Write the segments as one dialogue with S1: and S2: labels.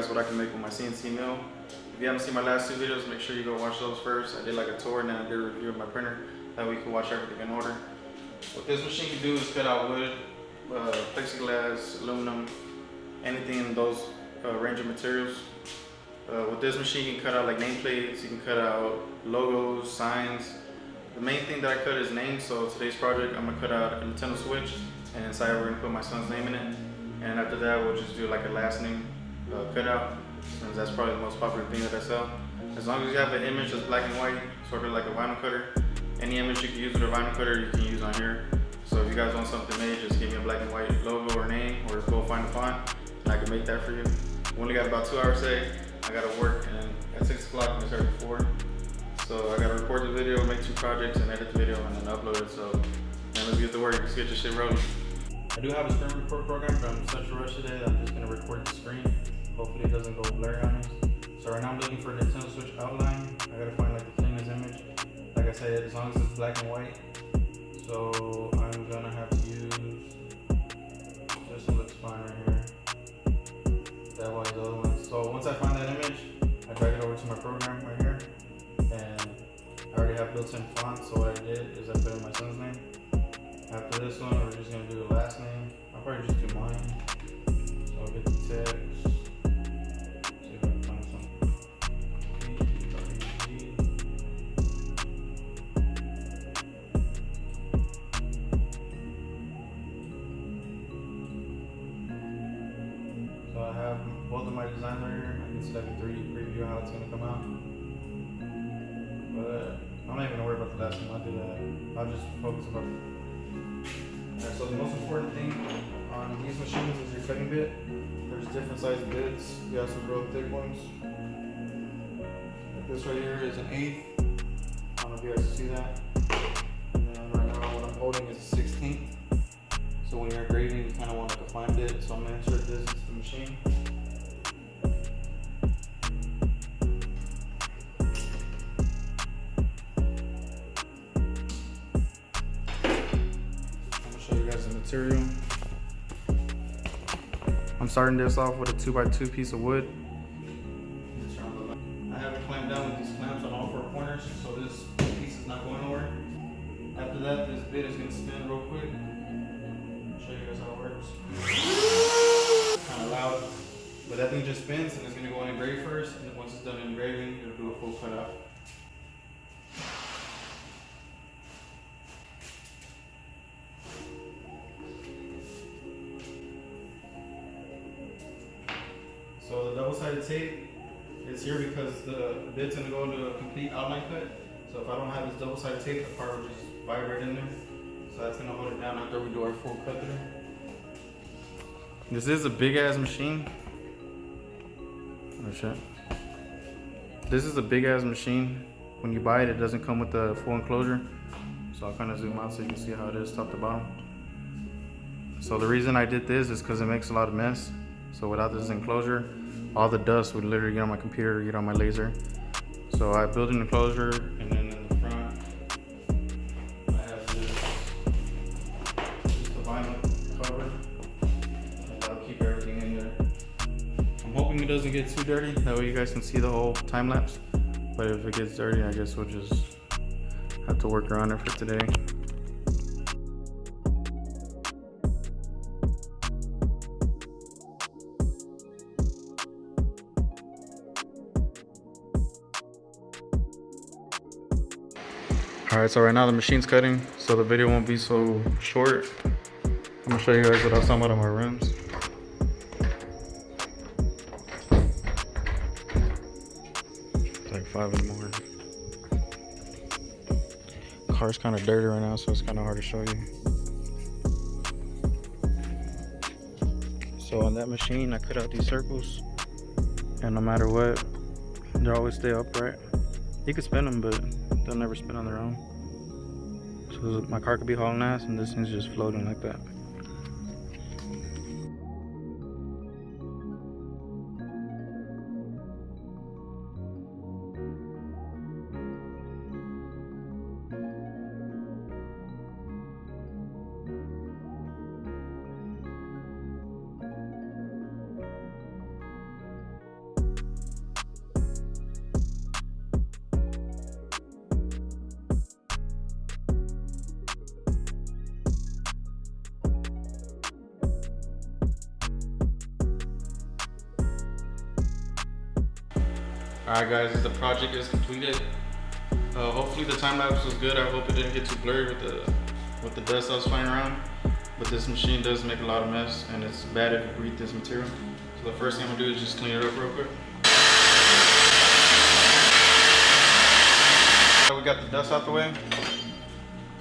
S1: what I can make with my CNC mill. If you haven't seen my last 2 videos, make sure you go watch those first. I did like a tour and then I did a review of my printer. That way you can watch everything in order. What this machine can do is cut out wood, plexiglass, aluminum, anything in those range of materials. With this machine you can cut out like nameplates, you can cut out logos, signs. The main thing that I cut is names, so today's project I'm going to cut out a Nintendo Switch, and inside we're going to put my son's name in it. And after that we'll just do like a last name cutout, since that's probably the most popular thing that I sell. As long as you have an image that's black and white, sort of like a vinyl cutter, any image you can use with a vinyl cutter you can use on here. So if you guys want something made, just give me a black and white logo or name, or just go find a font and I can make that for you. We only got about 2 hours today. I gotta work, and at 6 o'clock I'm gonna start at 4. So I gotta record the video, make 2 projects, and edit the video, and then upload it. So man, let's get to work. Let's get this shit rolling. I do have a screen record program, but I'm in such a rush today that I'm just gonna record the screen. Hopefully it doesn't go blurry on us. So right now I'm looking for a Nintendo Switch outline. I gotta find like the cleanest image. Like I said, as long as it's black and white. So I'm gonna have to use, this one looks fine right here. That one, the other one. So once I find that image, I drag it over to my program right here. And I already have built-in font, so what I did is I put in my son's name. After this one, we're just gonna do the last name. I'll probably just do mine. So I'll get the text. See if I can find something. So I have both of my designs right here. I can see like a 3D preview how it's gonna come out. But I'm not even gonna worry about the last one. I'll do that. I'll just focus about it. Alright, so the most important thing on these machines is your cutting bit. There's different size bits. We have some real thick ones. Like this right here is an 1/8. I don't know if you guys can see that. And then right now what I'm holding is a 1/16. So when you're engraving, you kind of want like a fine bit. So I'm gonna insert this into the machine. Material. I'm starting this off with a 2x2 piece of wood. I have it clamped down with these clamps on all 4 corners, so this piece is not going nowhere. After that, this bit is going to spin real quick. I'll show you guys how it works. Kind of loud, but that thing just spins and it's going to go in engrave first, and then once it's done engraving, it'll do a full cutout. So the double-sided tape is here because the bit's gonna go into a complete outline cut. So if I don't have this double-sided tape, the part will just vibrate in there. So that's gonna hold it down after we do our full cut through. This is a big-ass machine. Oh shit. This is a big-ass machine. When you buy it, it doesn't come with the full enclosure. So I'll kind of zoom out so you can see how it is top to bottom. So the reason I did this is because it makes a lot of mess. So without this enclosure, all the dust would literally get on my computer or get on my laser. So I built an enclosure, and then in the front, I have this, just a vinyl cover, and that'll keep everything in there. I'm hoping it doesn't get too dirty, that way you guys can see the whole time lapse. But if it gets dirty, I guess we'll just have to work around it for today. Alright, so right now the machine's cutting, so the video won't be so short. I'm gonna show you guys what I was talking about on my rims. It's like 5 in the morning. Car's kind of dirty right now, so it's kind of hard to show you. So on that machine, I cut out these circles, and no matter what, they always stay upright. You can spin them, but they'll never spin on their own. So my car could be hauling ass, and this thing's just floating like that. Alright guys, the project is completed. Hopefully the time lapse was good. I hope it didn't get too blurry with the dust that was flying around. But this machine does make a lot of mess, and it's bad if you breathe this material. So the first thing I'm gonna do is just clean it up real quick. We got the dust out the way.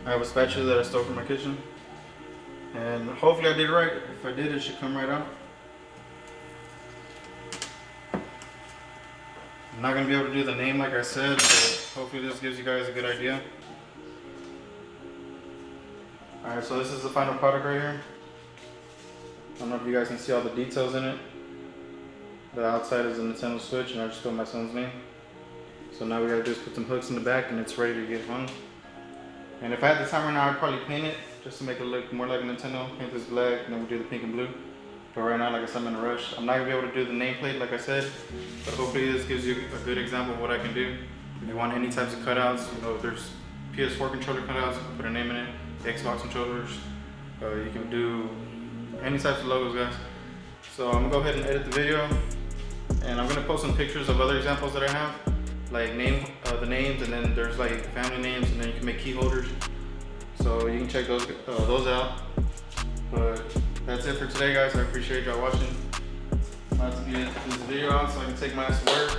S1: I have a spatula that I stole from my kitchen. And hopefully I did it right. If I did, it should come right out. I'm not gonna be able to do the name like I said, but hopefully this gives you guys a good idea. Alright, so this is the final product right here. I don't know if you guys can see all the details in it. The outside is a Nintendo Switch, and I just got my son's name. So now we gotta do is put some hooks in the back, and it's ready to get hung. And if I had the time right now, I'd probably paint it just to make it look more like a Nintendo. Paint this black, and then we'll do the pink and blue. But right now, like I said, I'm in a rush. I'm not gonna be able to do the nameplate like I said, but hopefully this gives you a good example of what I can do. If you want any types of cutouts, you know, if there's PS4 controller cutouts, you can put a name in it. Xbox controllers, you can do any types of logos, guys. So I'm gonna go ahead and edit the video, and I'm gonna post some pictures of other examples that I have, like the names, and then there's like family names, and then you can make key holders. So you can check those out. But that's it for today, guys. I appreciate y'all watching. I'm about to get this video out so I can take my ass to work,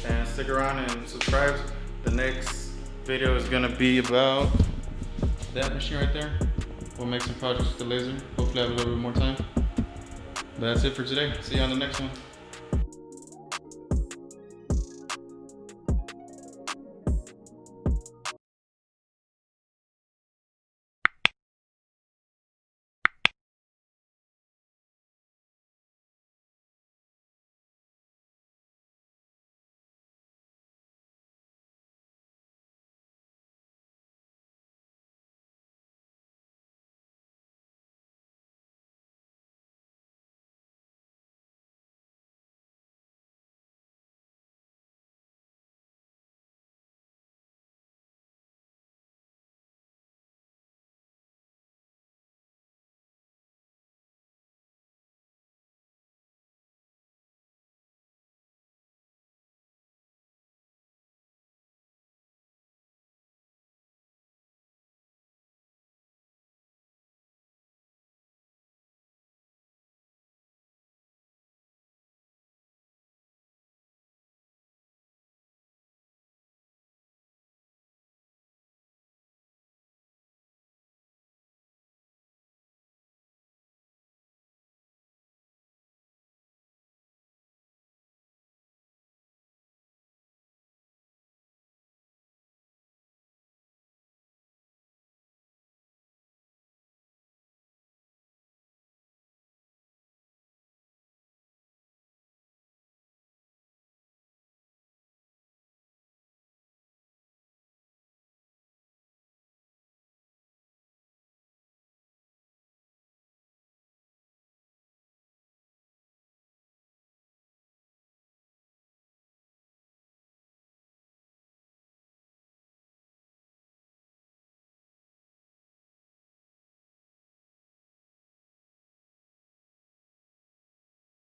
S1: and stick around and subscribe. The next video is gonna be about that machine right there. We'll make some projects with the laser. Hopefully I have a little bit more time. But that's it for today. See you on the next one.